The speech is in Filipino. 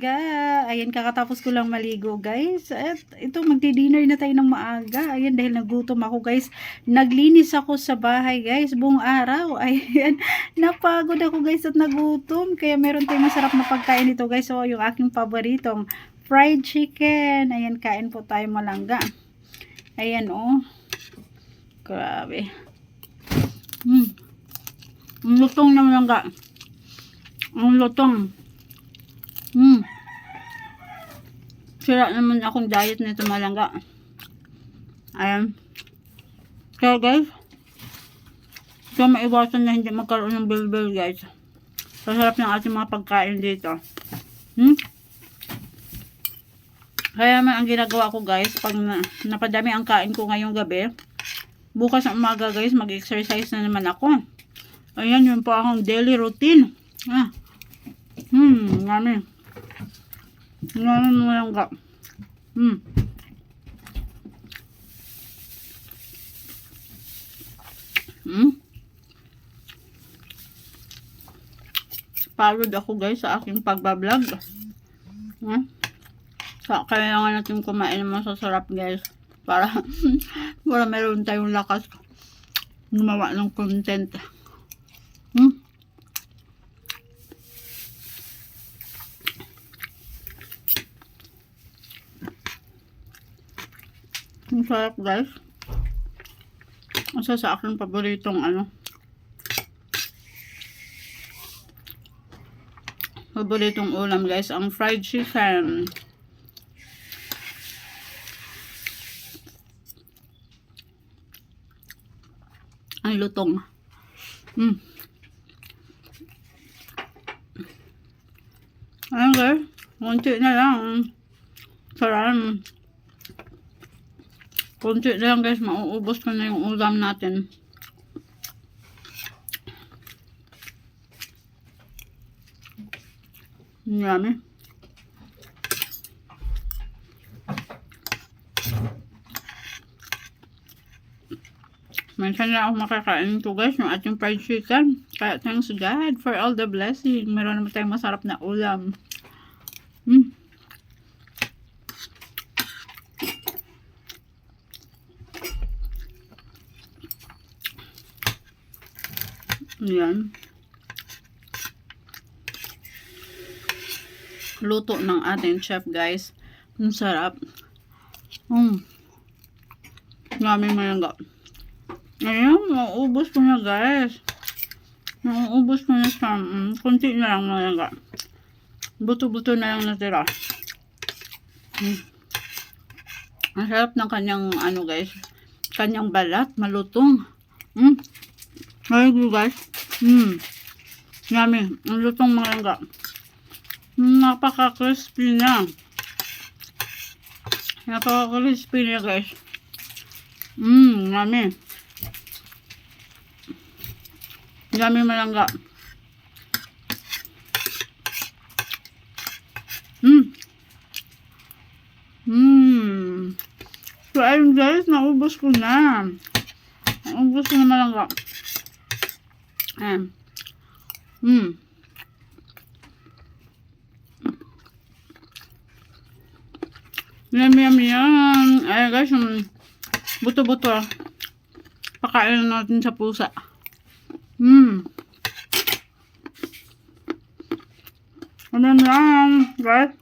umaga. Ayan, kakatapos ko lang maligo, guys. At ito, magdi-dinner na tayo ng maaga. Ayan, dahil nagutom ako, guys. Naglinis ako sa bahay, guys, buong araw. Ayan, napagod ako, guys, at nagutom. Kaya meron tayong masarap na pagkain dito, guys. So, yung aking paboritong fried chicken. Ayan, kain po tayo malangga. Ayan, oh. Grabe. Ang lutong na malangga. Ang lutong. Sira naman akong diet nito malangga. Ayan. Kaya guys, kaya maiwasan na hindi magkaroon ng bilbil, guys. Sasarap ng ating mga pagkain dito. Kaya man ang ginagawa ko, guys, pag napadami ang kain ko ngayong gabi, bukas ng umaga, guys, mag-exercise na naman ako. Ayan, yun po akong daily routine. Ngami. Ngami mo lang ka. Pagod ako, guys, sa aking pagbablog. Kailangan natin kumain ng masasarap, guys. Para meron tayong lakas gumawa ng content. Ang sarap, guys. Isa sa aking paboritong paboritong ulam, guys, ang fried chicken. Ang lutong. Ayan, guys, konti na lang. Sarap. Konti na lang, guys, mauubos ko na yung ulam natin. Yummy. Minsan na ako makakain ito, guys, yung ating fried chicken. Kaya thanks God for all the blessing. Meron naman tayong masarap na ulam. Yan. Luto ng ating chef, guys. Ang sarap. Yummy malangga. Ayan, mauubos ko na, guys. Mauubos ko na siya. Kunti na lang malangga. Buto-buto na lang natira. Ang sarap ng kanyang, guys, kanyang balat, malutong. Very good, guys. Yummy. Ang lutong malangga. Napaka-crispy na. Napaka-crispy na, guys. Yummy. Yummy malangga. So, ayun, guys, naubos ko na. Naubos ko na malangga. Ayan. Yummy. Ayan, guys, yung buto-buto. Pakain natin sa pusa. Ano yan, guys?